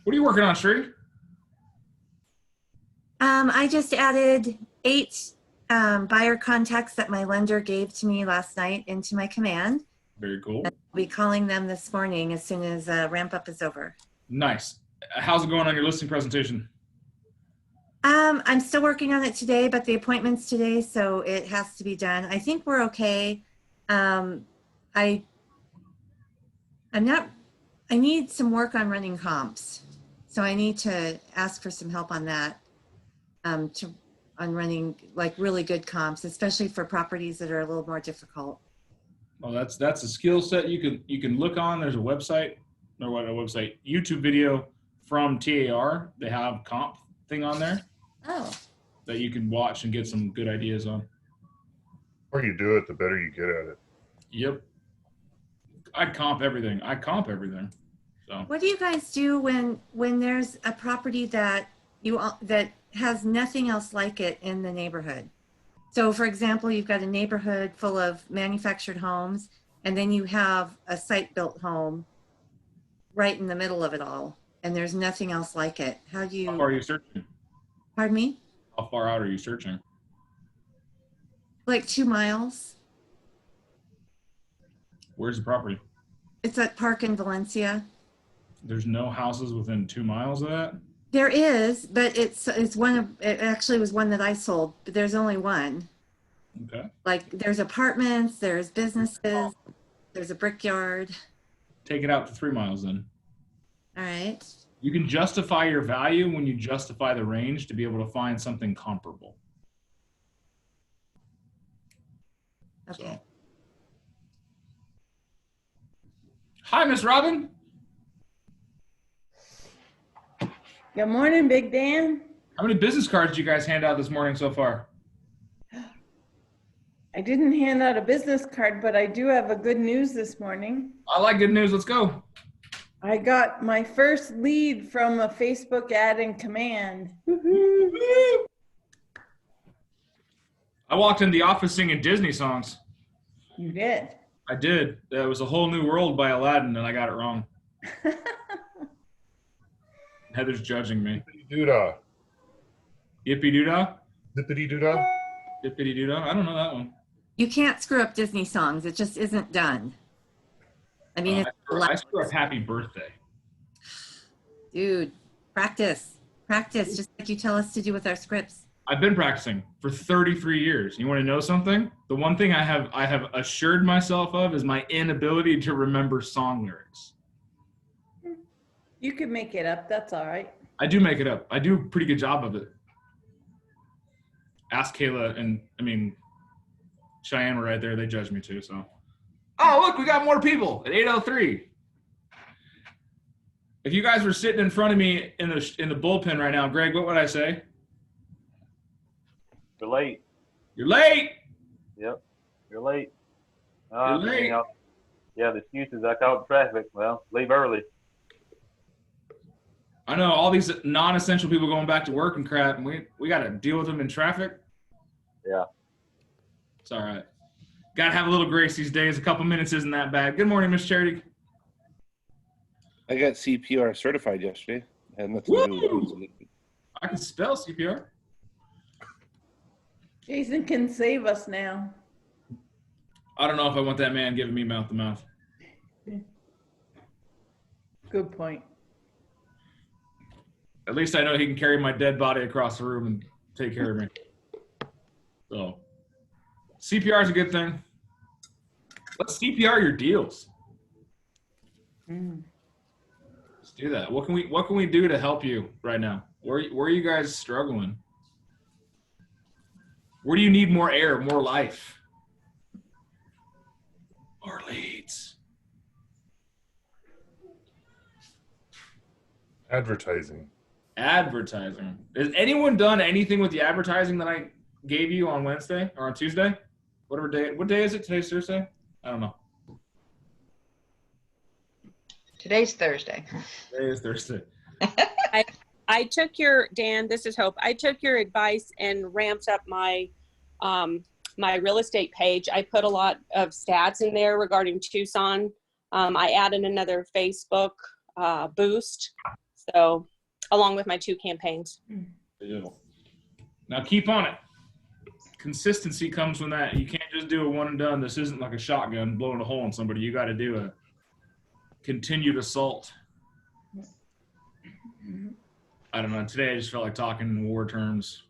What are you working on, Sheree? I just added 8 buyer contacts that my lender gave to me last night into my command. Very cool. I'll be calling them this morning as soon as ramp up is over. Nice. How's it going on your listing presentation? I'm still working on it today, but the appointment's today, so it has to be done. I think we're okay. I need some work on running comps. So I need to ask for some help on that. On running like really good comps, especially for properties that are a little more difficult. Well, that's a skill set you can look on. There's a website, or what a website, YouTube video from TAR. They have comp thing on there. Oh. That you can watch and get some good ideas on. The more you do it, the better you get at it. Yep. I comp everything. So. What do you guys do when there's a property that has nothing else like it in the neighborhood? So for example, you've got a neighborhood full of manufactured homes, and then you have a site-built home right in the middle of it all, and there's nothing else like it. How do you... How far are you searching? Pardon me? How far out are you searching? Like 2 miles. Where's the property? It's at Park in Valencia. There's no houses within 2 miles of that? There is, but it actually was one that I sold, but there's only one. Okay. Like there's apartments, there's businesses, there's a brickyard. Take it out to 3 miles then. All right. You can justify your value when you justify the range to be able to find something comparable. Okay. So. Hi, Miss Robin. Good morning, Big Dan. How many business cards did you guys hand out this morning so far? I didn't hand out a business card, but I do have a good news this morning. I like good news. Let's go. I got my first lead from a Facebook ad in command. I walked in the office singing Disney songs. You did? I did. It was A Whole New World by Aladdin, and I got it wrong. Heather's judging me. Doodah. Yippee doodah? Dippity doodah. Dippity doodah? I don't know that one. You can't screw up Disney songs. It just isn't done. I mean, I screw up Happy Birthday. Dude, practice, just like you tell us to do with our scripts. I've been practicing for 33 years. You want to know something? The one thing I have assured myself of is my inability to remember song lyrics. You can make it up. That's all right. I do make it up. I do a pretty good job of it. Ask Kayla and, Cheyenne were right there. They judged me too, so. Oh, look, we got more people at 8:03. If you guys were sitting in front of me in the bullpen right now, Greg, what would I say? You're late. You're late. Yep, you're late. You're late. Yeah, the excuse is I caught traffic. Well, leave early. I know all these non-essential people going back to work and crap, and we got to deal with them in traffic. Yeah. It's all right. Got to have a little grace these days. A couple minutes isn't that bad. Good morning, Miss Charity. I got CPR certified yesterday. I had nothing to do with it. I can spell CPR. Jason can save us now. I don't know if I want that man giving me mouth to mouth. Good point. At least I know he can carry my dead body across the room and take care of me. So CPR is a good thing. Let's CPR your deals. Let's do that. What can we do to help you right now? Where are you guys struggling? Where do you need more air, more life? More leads. Advertising. Advertising. Has anyone done anything with the advertising that I gave you on Wednesday or on Tuesday? Whatever day. What day is it? Today's Thursday? I don't know. Today's Thursday. Today is Thursday. I took your, Dan, this is Hope. I took your advice and ramped up my my real estate page. I put a lot of stats in there regarding Tucson. I added another Facebook boost So, along with my 2 campaigns. Now keep on it. Consistency comes from that. You can't just do a one and done. This isn't like a shotgun blowing a hole in somebody. You got to do a continued assault. I don't know. Today I just felt like talking in war terms.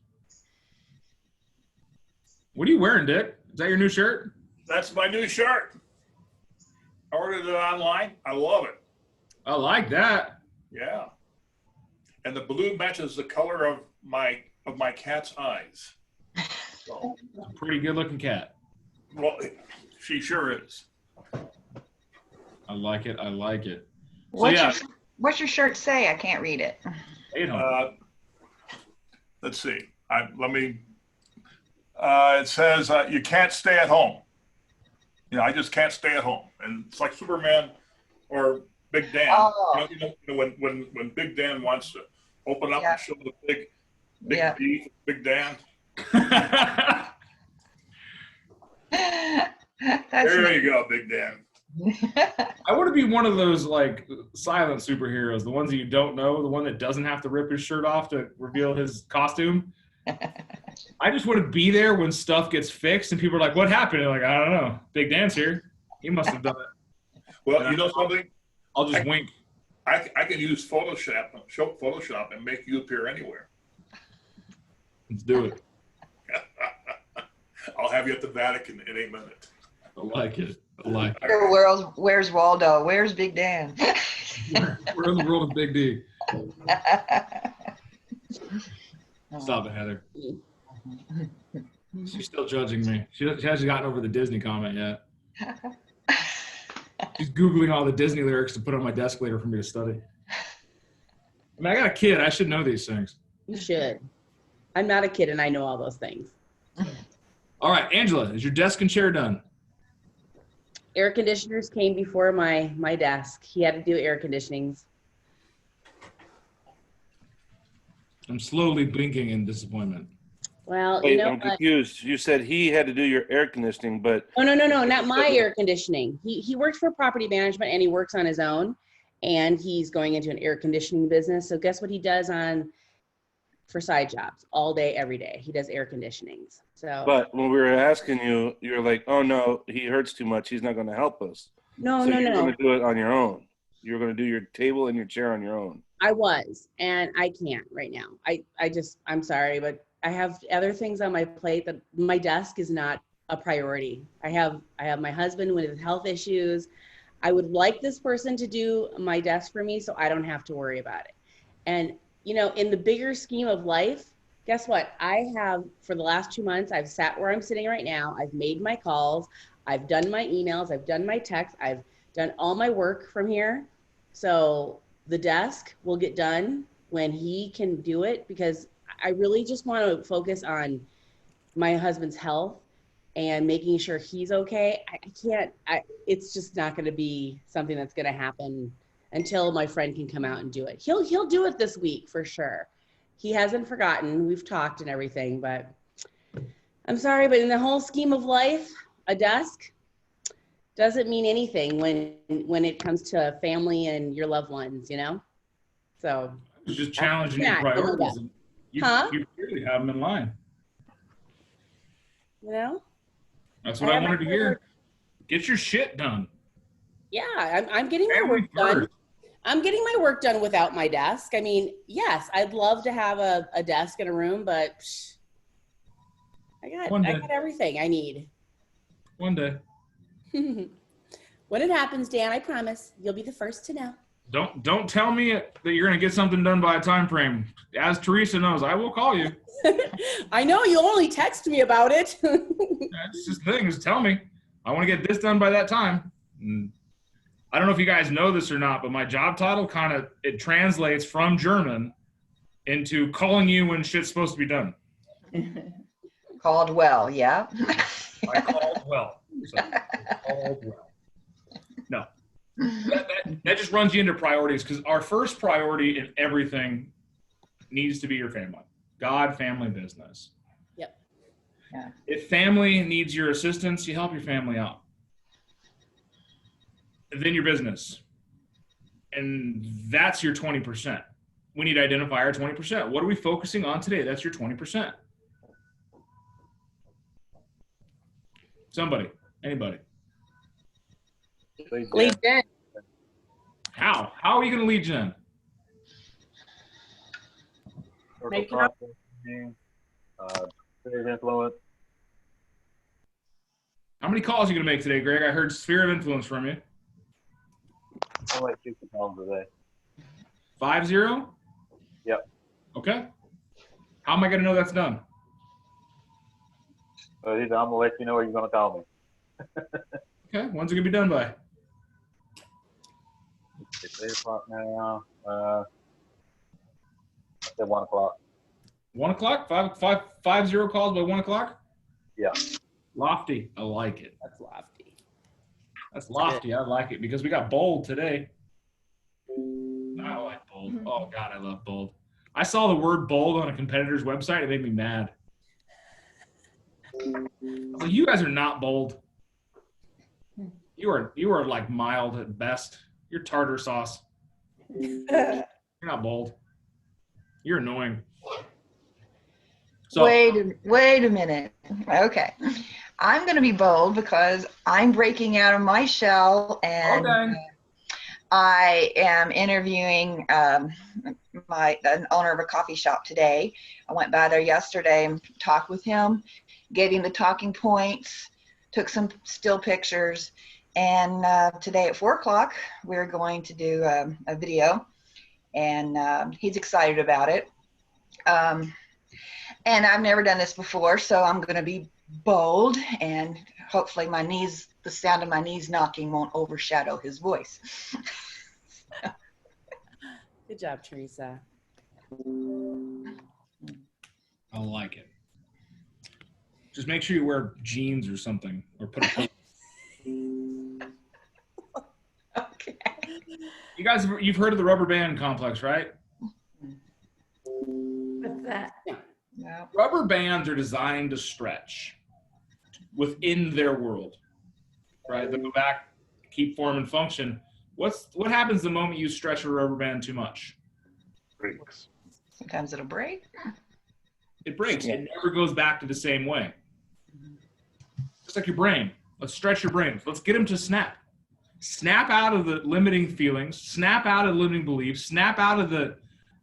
What are you wearing, Dick? Is that your new shirt? That's my new shirt. I ordered it online. I love it. I like that. Yeah. And the blue matches the color of my cat's eyes. So, A pretty good looking cat. well, she sure is. I like it. I like it. So What's, yeah, what's your shirt say? I can't read it. stay at home. Let's see. It says you can't stay at home. I just can't stay at home. And it's like Superman or Big Dan. Oh. When Big Dan wants to open up Yeah. and show the big Yeah. beef, Big Dan. That's There you go, Big Dan. I want to be one of those like silent superheroes, the ones that you don't know, the one that doesn't have to rip his shirt off to reveal his costume. I just want to be there when stuff gets fixed and people are like, "What happened?" And like, I don't know. Big Dan's here. He must have done it. Well, you know something? I'll just wink. I can use Photoshop and make you appear anywhere. Let's do it. I'll have you at the Vatican in a minute. I like it. I like it. Where's Waldo? Where's Big Dan? We're in the world of Big D. Stop it, Heather. She's still judging me. She hasn't gotten over the Disney comment yet. She's Googling all the Disney lyrics to put on my desk later for me to study. I mean, I got a kid. I should know these things. You should. I'm not a kid and I know all those things. All right, Angela, is your desk and chair done? Air conditioners came before my desk. He had to do air conditionings. I'm slowly blinking in disappointment. Well, Wait, you know I'm what? confused. You said he had to do your air conditioning, but No, not my air conditioning. He works for property management and he works on his own, and he's going into an air conditioning business. So guess what he does for side jobs all day, every day? He does air conditionings. So but when we were asking you, you're like, "Oh no, he hurts too much. He's not going to help us." no. You're going to do it on your own. You're going to do your table and your chair on your own. I was, and I can't right now. I'm sorry, but I have other things on my plate that my desk is not a priority. I have my husband with health issues. I would like this person to do my desk for me so I don't have to worry about it. And, in the bigger scheme of life, guess what? I have, for the last 2 months, I've sat where I'm sitting right now. I've made my calls. I've done my emails. I've done my texts. I've done all my work from here. So the desk will get done when he can do it, because I really just want to focus on my husband's health and making sure he's okay. It's just not going to be something that's going to happen until my friend can come out and do it. He'll do it this week for sure. He hasn't forgotten. We've talked and everything, but I'm sorry, but in the whole scheme of life, a desk doesn't mean anything when it comes to family and your loved ones, So It's just challenging your Yeah, priorities. Huh? You clearly have them in line. That's what I wanted to hear. Get your shit done. Yeah, I'm getting my Family work done. first. I'm getting my work done without my desk. I mean, yes, I'd love to have a desk in a room, but I got everything I need. One day. When it happens, Dan, I promise you'll be the first to know. Don't tell me that you're gonna get something done by a time frame. As Teresa knows, I will call you. I know you only text me about it. That's just the thing, is tell me. I want to get this done by that time. And I don't know if you guys know this or not, but my job title it translates from German into calling you when shit's supposed to be done. Called well, yeah. I called well. So, called well. No. That just runs you into priorities, because our first priority in everything needs to be your family. God, family, business. Yep. Yeah. If family needs your assistance, you help your family out. And then your business. And that's your 20%. we need to identify our 20%. What are we focusing on today? That's your 20%. Somebody, anybody. Lead gen. How are you going to lead gen? Make it up. Sphere of influence. How many calls are you going to make today, Greg? I heard sphere of influence from you. I'm like 60 pounds today. 50? Yep. Okay. How am I going to know that's done? I'm gonna let you know or you're gonna call me. Okay. When's it going to be done by? It's 8 o'clock now. I said 1 o'clock. 1 o'clock? 50 calls by 1 o'clock? Yeah. Lofty. I like it. That's lofty. That's lofty. I like it because we got bold today. I like bold. Oh, God, I love bold. I saw the word bold on a competitor's website. It made me mad. I was like, you guys are not bold. You are like mild at best. You're tartar sauce. You're not bold. You're annoying. So Wait a minute. Okay. I'm going to be bold because I'm breaking out of my shell and I am interviewing an owner of a coffee shop today. I went by there yesterday and talked with him, gave him the talking points, took some still pictures, and today at 4 o'clock we're going to do a video, and he's excited about it. And I've never done this before, so I'm going to be bold, and hopefully the sound of my knees knocking won't overshadow his voice. Good job, Teresa. I like it. Just make sure you wear jeans or something, or put a coat. Okay. You guys, you've heard of the rubber band complex, right? What's that? No. Rubber bands are designed to stretch within their world, right? They go back, keep form and function. What happens the moment you stretch a rubber band too much? Breaks. Sometimes it'll break. It breaks. It never goes back to the same way. Just like your brain. Let's stretch your brain. Let's get them to snap. Snap out of the limiting feelings. Snap out of limiting beliefs. Snap out of the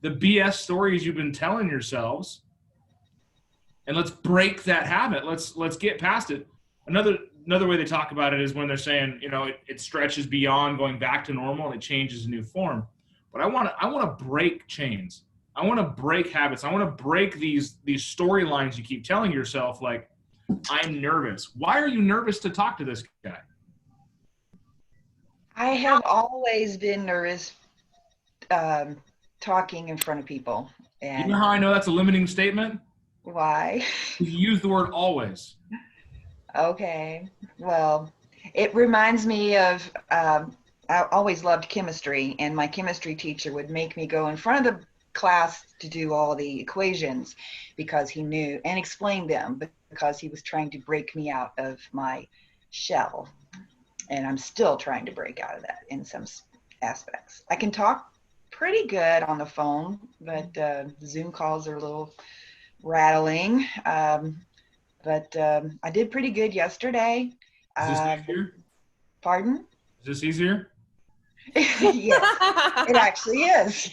BS stories you've been telling yourselves. And let's break that habit. Let's get past it. Another way they talk about it is when they're saying, it stretches beyond going back to normal and it changes a new form. But I want to break chains. I want to break habits. I want to break these storylines you keep telling yourself, like, I'm nervous. Why are you nervous to talk to this guy? I have always been nervous talking in front of people. And You know how I know that's a limiting statement? why? You use the word always. Okay. Well, it reminds me of, I always loved chemistry, and my chemistry teacher would make me go in front of the class to do all the equations because he knew and explain them, because he was trying to break me out of my shell. And I'm still trying to break out of that in some aspects. I can talk pretty good on the phone, but Zoom calls are a little rattling. But I did pretty good yesterday. Is this easier? Pardon? Is this easier? Yes, it actually is.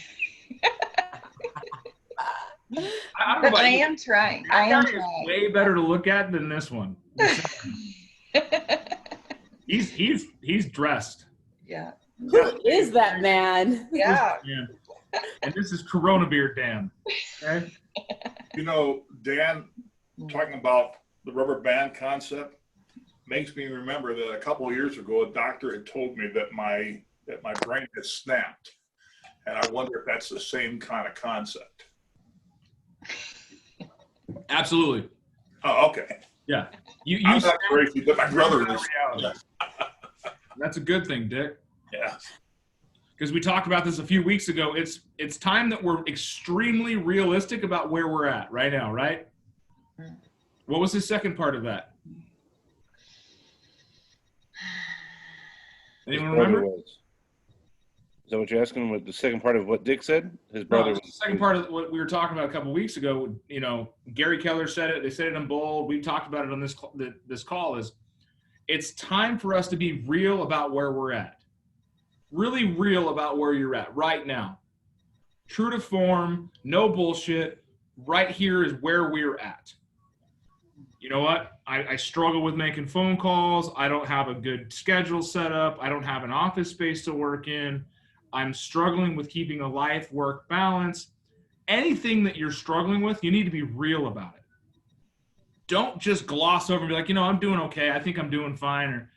I don't know But about I you. am trying. That I am guy is trying. way better to look at than this one. He's dressed. Yeah. Who is that man? Yeah. Yeah. And this is Corona Beard Dan. Okay? Dan, talking about the rubber band concept makes me remember that a couple of years ago, a doctor had told me that my brain had snapped. And I wonder if that's the same kind of concept. Absolutely. Oh, okay. Yeah. You I'm not crazy, but my brother is. reality. That's a good thing, Dick. Yeah. Because we talked about this a few weeks ago. It's time that we're extremely realistic about where we're at right now, right? What was the second part of that? Anyone remember? that what you're asking? With the second part of what Dick said? His No, brother it's the second part of what we were talking about a couple weeks ago. You know, Gary Keller said it. They said it in bold. We talked about it on this call. Is it's time for us to be real about where we're at. Really real about where you're at right now. True to form, no bullshit. Right here is where we're at. You know what? I struggle with making phone calls. I don't have a good schedule set up. I don't have an office space to work in. I'm struggling with keeping a life-work balance. Anything that you're struggling with, you need to be real about it. Don't just gloss over and be like, you know, I'm doing okay. I think I'm doing fine. Or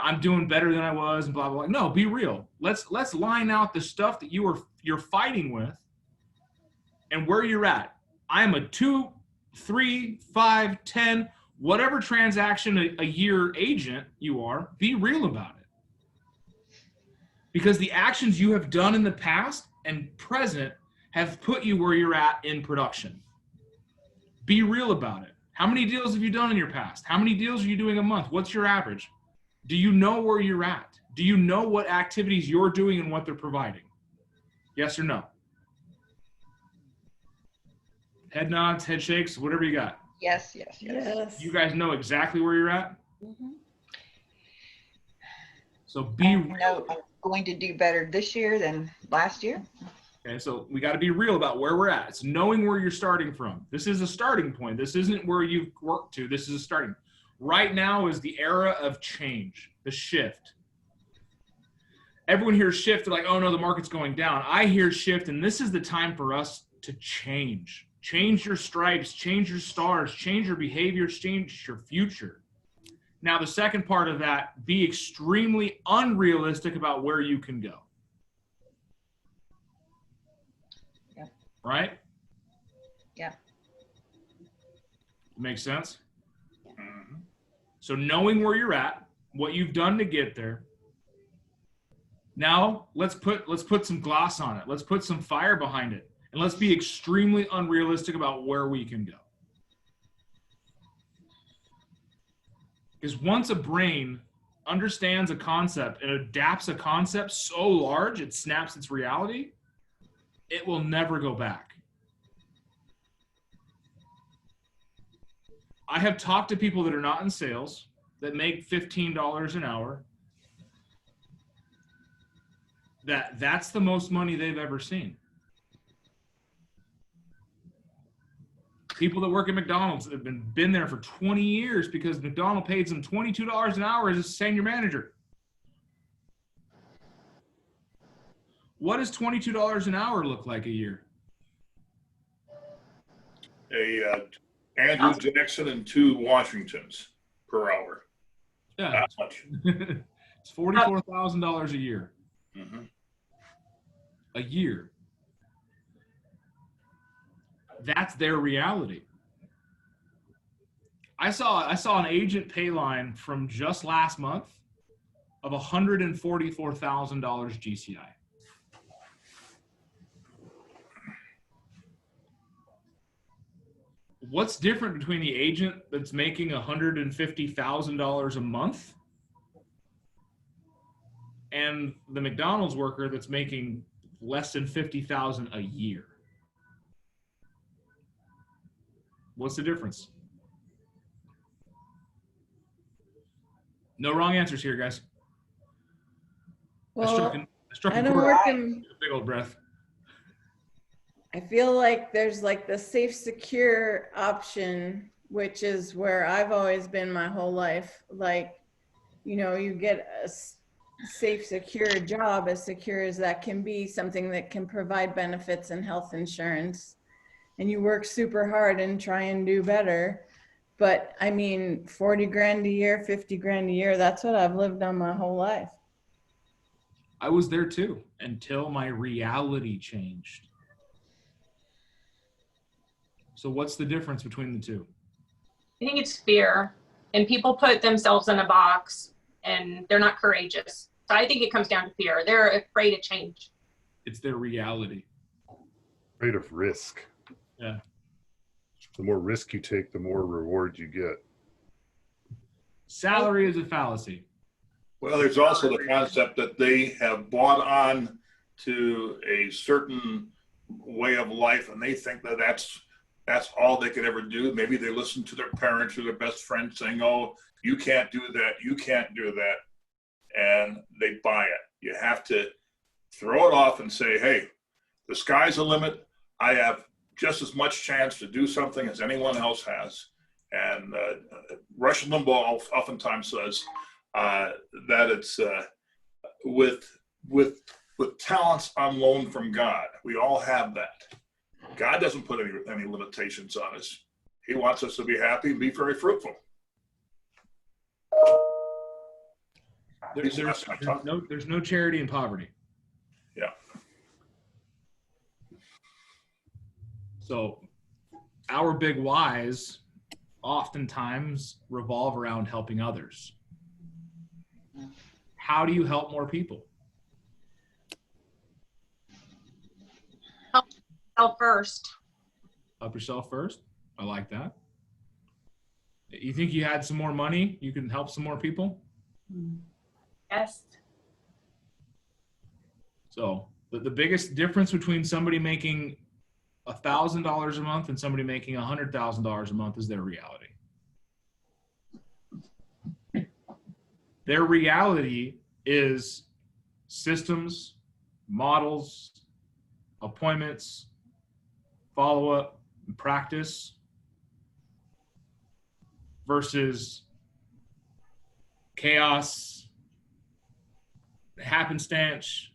I'm doing better than I was and blah, blah, blah. No, be real. Let's line out the stuff that you're fighting with and where you're at. I am a 2, 3, 5, 10, whatever transaction a year agent you are, be real about it. Because the actions you have done in the past and present have put you where you're at in production. Be real about it. How many deals have you done in your past? How many deals are you doing a month? What's your average? Do you know where you're at? Do you know what activities you're doing and what they're providing? Yes or no? Head nods, head shakes, whatever you got. Yes, yes, yes. Yes. You guys know exactly where you're at? Mhm. So be I real. know I'm going to do better this year than last year. Okay, so we got to be real about where we're at. It's knowing where you're starting from. This is a starting point. This isn't where you've worked to. This is a starting. Right now is the era of change, the shift. Everyone hears shift, they're like, oh no, the market's going down. I hear shift, and this is the time for us to change. Change your stripes, change your stars, change your behaviors, change your future. Now, the second part of that, be extremely unrealistic about where you can go. Yeah. Right? Yeah. Makes sense? Mhm. So knowing where you're at, what you've done to get there. Now, let's put some gloss on it. Let's put some fire behind it. And let's be extremely unrealistic about where we can go. Because once a brain understands a concept and adapts a concept so large it snaps its reality, it will never go back. I have talked to people that are not in sales that make $15 an hour. That's the most money they've ever seen. People that work at McDonald's that have been there for 20 years because McDonald's pays them $22 an hour as a senior manager. What does $22 an hour look like a year? Andrew Jackson and 2 Washingtons per hour. Yeah, Not much. it's $44,000 a year. Mhm. A year. That's their reality. I saw an agent pay line from just last month of $144,000 GCI. What's different between the agent that's making $150,000 a month and the McDonald's worker that's making less than $50,000 a year? What's the difference? No wrong answers here, guys. Well, I struck I a don't chord. work in, Big old breath. I feel like there's like the safe, secure option, which is where I've always been my whole life. Like, you know, you get a safe, secure job, as secure as that can be, something that can provide benefits and health insurance. And you work super hard and try and do better. But I mean, 40 grand a year, 50 grand a year, that's what I've lived on my whole life. I was there too until my reality changed. So what's the difference between the two? I think it's fear, and people put themselves in a box and they're not courageous. So I think it comes down to fear. They're afraid of change. It's their reality. Afraid of risk. Yeah. The more risk you take, the more reward you get. Salary is a fallacy. Well, there's also the concept that they have bought on to a certain way of life and they think that that's all they could ever do. Maybe they listen to their parents or their best friend saying, oh, you can't do that, you can't do that, and they buy it. You have to throw it off and say, hey, the sky's the limit. I have just as much chance to do something as anyone else has. And Rush Limbaugh oftentimes says that it's with talents on loan from God. We all have that. God doesn't put any limitations on us. He wants us to be happy and be very fruitful. There's no charity in poverty. Yeah. So our big whys oftentimes revolve around helping others. How do you help more people? Help yourself first. Help yourself first. I like that. You think you had some more money, you can help some more people? Yes. So the biggest difference between somebody making $1,000 a month and somebody making $100,000 a month is their reality. Their reality is systems, models, appointments, follow-up, and practice versus chaos, happenstance,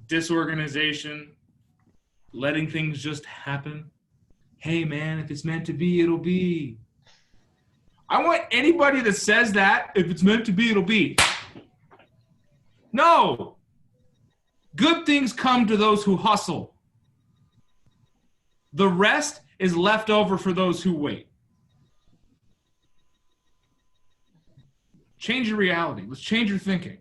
disorganization, letting things just happen. Hey man, if it's meant to be, it'll be. I want anybody that says that, if it's meant to be, it'll be. No. Good things come to those who hustle. The rest is left over for those who wait. Change your reality. Let's change your thinking.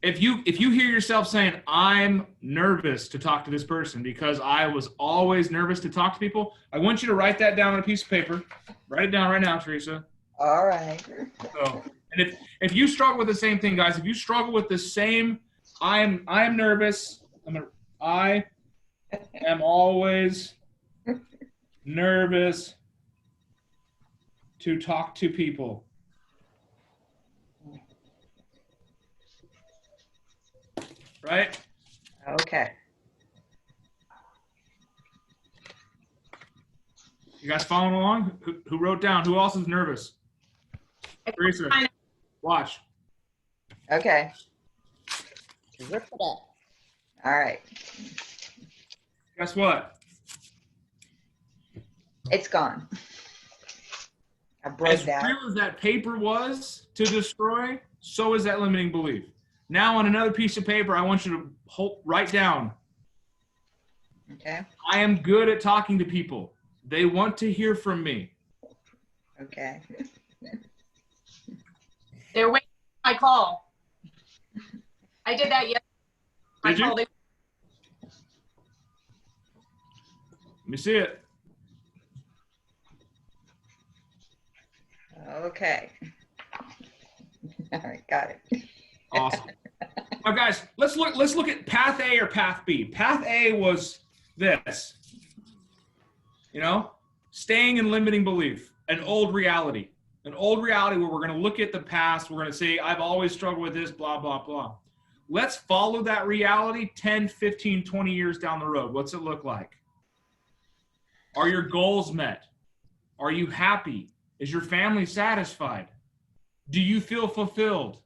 If you hear yourself saying, I'm nervous to talk to this person because I was always nervous to talk to people, I want you to write that down on a piece of paper. Write it down right now, Teresa. All right. So, and if you struggle with the same thing, guys, if you struggle with the same, I am nervous. I am always nervous to talk to people. Right? Okay. You guys following along? Who wrote down? Who else is nervous? Teresa, watch. Okay. Rip it up. All right. Guess what? It's gone. I broke As that. real as that paper was to destroy, so is that limiting belief. Now on another piece of paper, I want you to write down. Okay. I am good at talking to people. They want to hear from me. Okay. They're waiting for my call. I did that yesterday. Did you? Let me see it. Okay. All right, got it. Awesome. Now, guys, let's look at path A or path B. Path A was this. You know, staying in limiting belief, an old reality where we're going to look at the past. We're going to say, I've always struggled with this, blah, blah, blah. Let's follow that reality 10, 15, 20 years down the road. What's it look like? Are your goals met? Are you happy? Is your family satisfied? Do you feel fulfilled?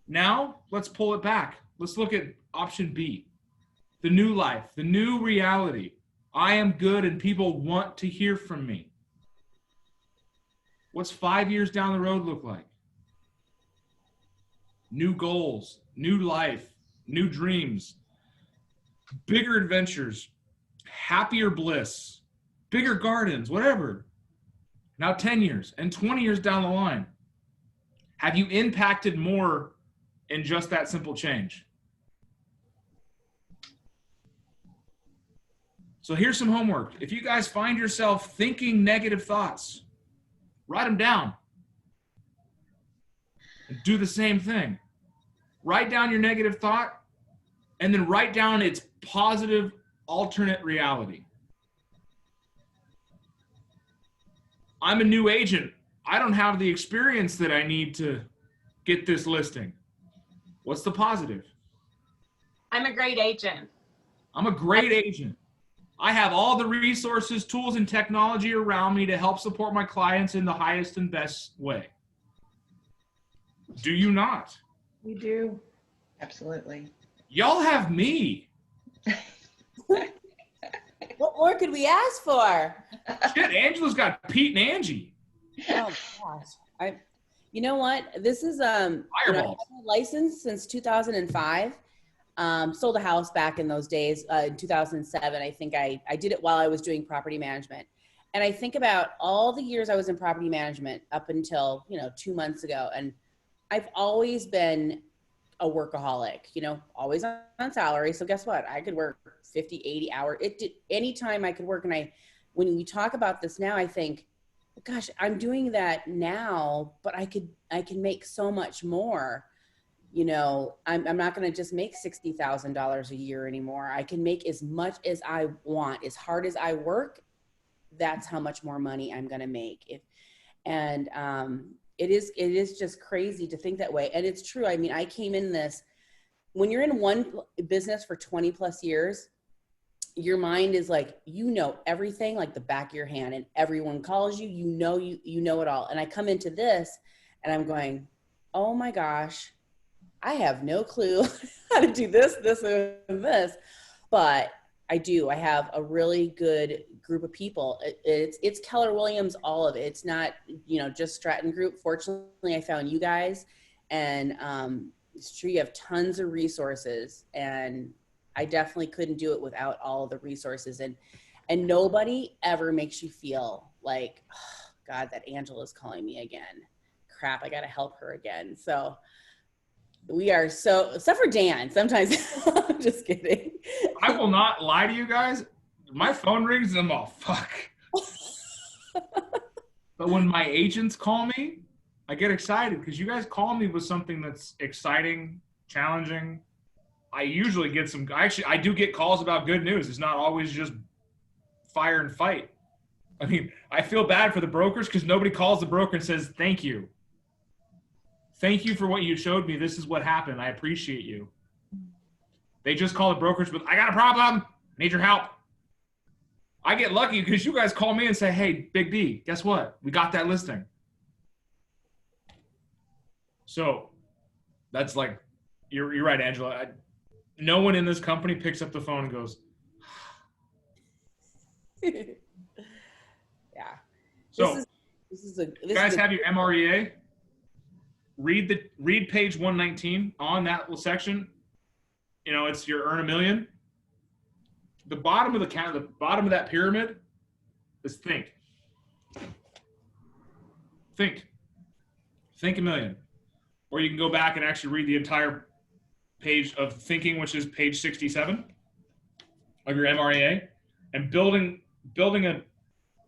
Now, let's pull it back. Let's look at option B. The new life, the new reality. I am good and people want to hear from me. What's 5 years down the road look like? New goals, new life, new dreams, bigger adventures, happier bliss, bigger gardens, whatever. Now 10 years and 20 years down the line. Have you impacted more in just that simple change? So here's some homework. If you guys find yourself thinking negative thoughts, write them down. And do the same thing. write down your negative thought, and then write down its positive alternate reality. I'm a new agent. I don't have the experience that I need to get this listing. What's the positive? I'm a great agent. I'm a great agent. I have all the resources, tools, and technology around me to help support my clients in the highest and best way. Do you not? We do. Absolutely. Y'all have me. What more could we ask for? Shit, Angela's got Pete and Angie. Oh gosh. You know what? This is I've had Fireballs. my license since 2005. Sold a house back in those days, in 2007. I think I did it while I was doing property management. And I think about all the years I was in property management up until, 2 months ago. And I've always been a workaholic, always on salary. So guess what? I could work 50, 80 hours. Anytime I could work. And when we talk about this now, I think, gosh, I'm doing that now, but I can make so much more. I'm not going to just make $60,000 a year anymore. I can make as much as I want. As hard as I work, that's how much more money I'm going to make. It is just crazy to think that way. And it's true. I mean, I came in this, when you're in one business for 20 plus years, your mind is like, everything like the back of your hand, and everyone calls you, you know it all. And I come into this and I'm going, oh my gosh, I have no clue how to do this, and this, but I do. I have a really good group of people. It's Keller Williams, all of it. It's not, just Stratton Group. Fortunately, I found you guys, and it's true. You have tons of resources, and I definitely couldn't do it without all of the resources. And nobody ever makes you feel like, oh, God, that Angela's calling me again. Crap, I got to help her again. So we are except for Dan, sometimes. I'm just kidding. I will not lie to you guys. My phone rings and I'm all, fuck. But when my agents call me, I get excited because you guys call me with something that's exciting, challenging. I usually get I do get calls about good news. It's not always just fire and fight. I mean, I feel bad for the brokers because nobody calls the broker and says, thank you. Thank you for what you showed me. This is what happened. I appreciate you. They just call the brokers with, I got a problem. Need your help. I get lucky because you guys call me and say, hey, Big D, guess what? We got that listing. So that's like, you're right, Angela. No one in this company picks up the phone and goes, Yeah. So you guys have your MREA? Read page 119 on that section. It's your earn $1 million. The bottom of the bottom of that pyramid is think. Think $1 million. Or you can go back and actually read the entire page of thinking, which is page 67 of your MREA. And building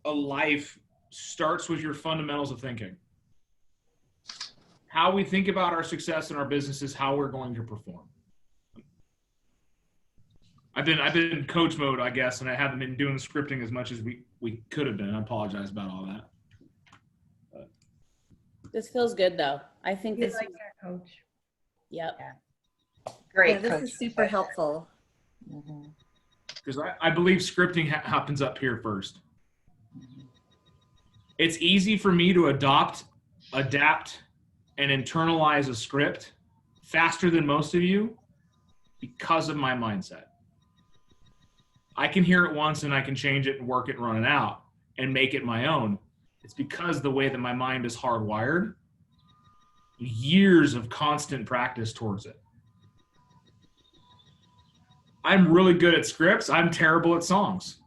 a life starts with your fundamentals of thinking. How we think about our success in our business is how we're going to perform. I've been in coach mode, I guess, and I haven't been doing the scripting as much as we could have been. I apologize about all that. This feels good though. I think You this like is, that, Coach. yep. Great. Yeah, this Coach. is super helpful. Because I believe scripting happens up here first. It's easy for me to adapt, and internalize a script faster than most of you because of my mindset. I can hear it once and I can change it and work it and run it out and make it my own. It's because the way that my mind is hardwired, years of constant practice towards it. I'm really good at scripts. I'm terrible at songs.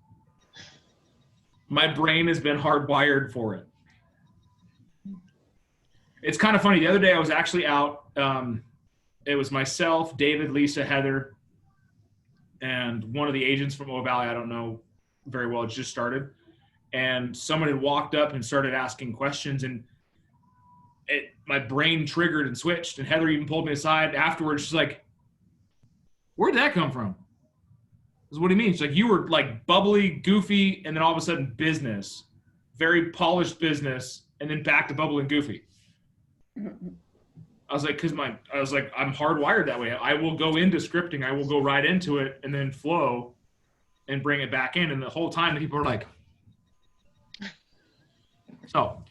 My brain has been hardwired for it. It's kind of funny. The other day I was actually out. It was myself, David, Lisa, Heather, and one of the agents from Oak Valley. I don't know very well. It just started. And someone had walked up and started asking questions. And my brain triggered and switched, and Heather even pulled me aside afterwards. She's like, where'd that come from? I said, what do you mean? She's like, you were like bubbly, goofy, and then all of a sudden business, very polished business, and then back to bubbly and goofy. I was like, I'm hardwired that way. I will go into scripting. I will go right into it and then flow and bring it back in. And the whole time the people are like, so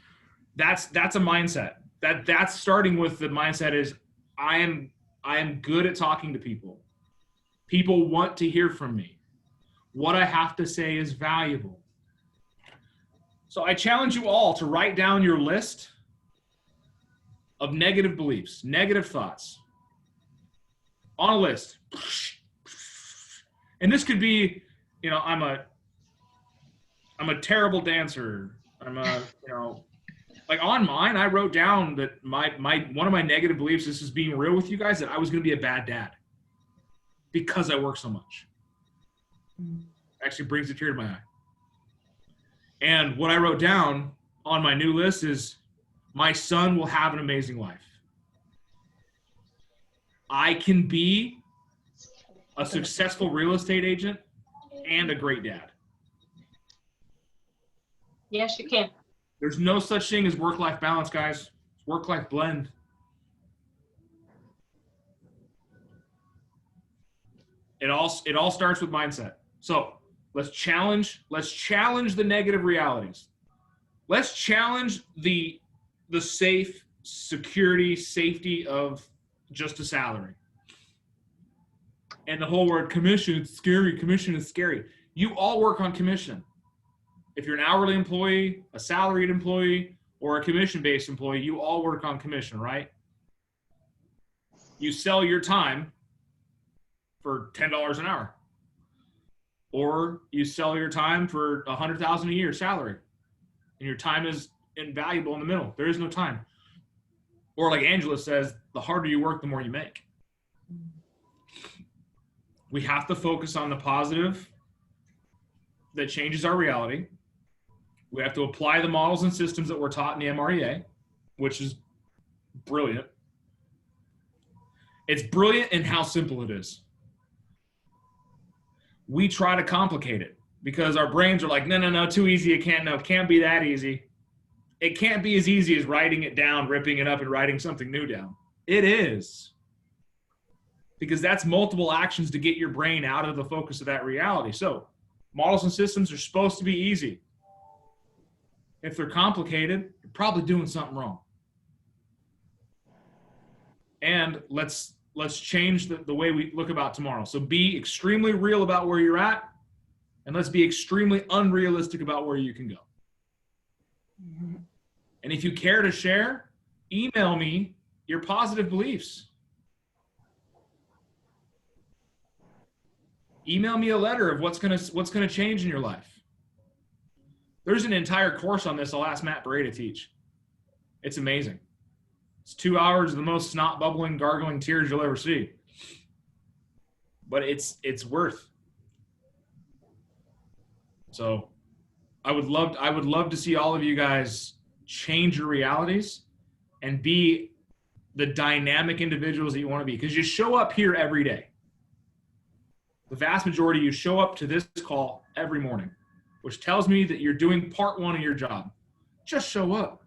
that's a mindset. That's starting with the mindset is I am good at talking to people. People want to hear from me. What I have to say is valuable. So I challenge you all to write down your list of negative beliefs, negative thoughts on a list. And this could be, I'm a terrible dancer. Like on mine, I wrote down that one of my negative beliefs, this is being real with you guys, that I was going to be a bad dad because I work so much. Actually brings a tear to my eye. And what I wrote down on my new list is my son will have an amazing life. I can be a successful real estate agent and a great dad. Yes, you can. There's no such thing as work-life balance, guys. It's work-life blend. It all starts with mindset. So let's challenge the negative realities. Let's challenge the safe safety of just a salary. And the whole word commission, it's scary. Commission is scary. You all work on commission. If you're an hourly employee, a salaried employee, or a commission-based employee, you all work on commission, right? You sell your time for $10 an hour. Or you sell your time for $100,000 a year salary. And your time is invaluable in the middle. There is no time. Or like Angela says, the harder you work, the more you make. We have to focus on the positive that changes our reality. We have to apply the models and systems that we're taught in the MREA, which is brilliant. It's brilliant in how simple it is. We try to complicate it because our brains are like, no, too easy. It can't be that easy. It can't be as easy as writing it down, ripping it up, and writing something new down. It is. Because that's multiple actions to get your brain out of the focus of that reality. So models and systems are supposed to be easy. If they're complicated, you're probably doing something wrong. And let's change the way we look about tomorrow. So be extremely real about where you're at, and let's be extremely unrealistic about where you can go. And if you care to share, email me your positive beliefs. Email me a letter of what's gonna change in your life. There's an entire course on this I'll ask Matt Bray to teach. It's amazing. It's 2 hours of the most snot bubbling, gargling tears you'll ever see. But it's worth. So I would love to see all of you guys change your realities and be the dynamic individuals that you want to be, because you show up here every day. The vast majority of you show up to this call every morning, which tells me that you're doing part one of your job. Just show up.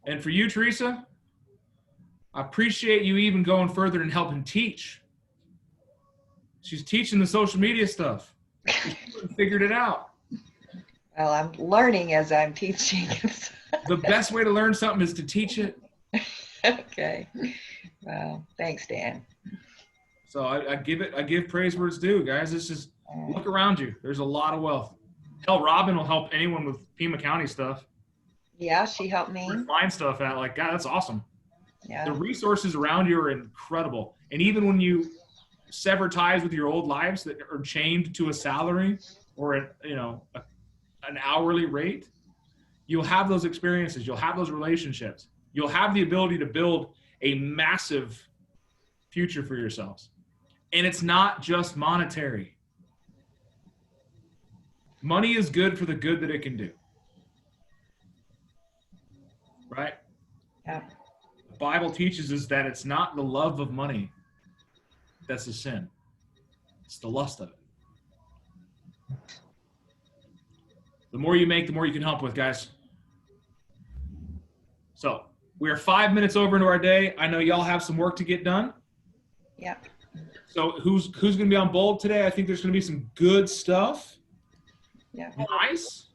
And for you, Teresa, I appreciate you even going further and helping teach. She's teaching the social media stuff. She figured it out. Well, I'm learning as I'm teaching. The best way to learn something is to teach it. Okay. Well, thanks, Dan. So I give praise where it's due, guys. This is, look around you. There's a lot of wealth. Hell, Robin will help anyone with Pima County stuff. Yeah, she helped me. Find stuff out. Like, God, that's awesome. Yeah. The resources around you are incredible. And even when you sever ties with your old lives that are chained to a salary or an hourly rate, you'll have those experiences. You'll have those relationships. You'll have the ability to build a massive future for yourselves. And it's not just monetary. Money is good for the good that it can do. Yeah. The Bible teaches us that it's not the love of money that's a sin. It's the lust of it. The more you make, the more you can help with, guys. So we are 5 minutes over into our day. I know y'all have some work to get done. Yeah. So who's going to be on bold today? I think there's going to be some good stuff. Yeah. Nice.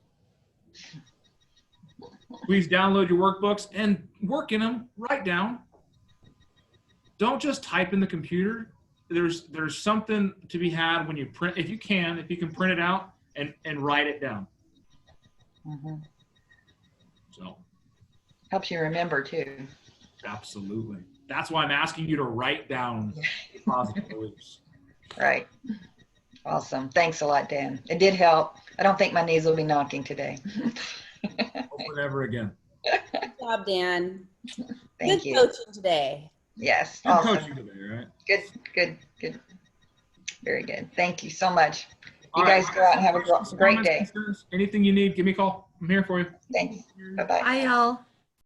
Please download your workbooks and work in them. Write down. Don't just type in the computer. There's something to be had when you print. If you can print it out and write it down. Mm-hmm. So Helps you remember too. absolutely. That's why I'm asking you to write down positive beliefs. Right. Awesome. Thanks a lot, Dan. It did help. I don't think my knees will be knocking today. Hopefully never again. Good job, Dan. Thank Good you. coaching today. Yes. Good Awesome. coaching today, right? Good. Very good. Thank you so much. You All guys right. go out and have a great Comments, day. concerns, anything you need, give me a call. I'm here for you. Thanks. Bye-bye. Bye, y'all.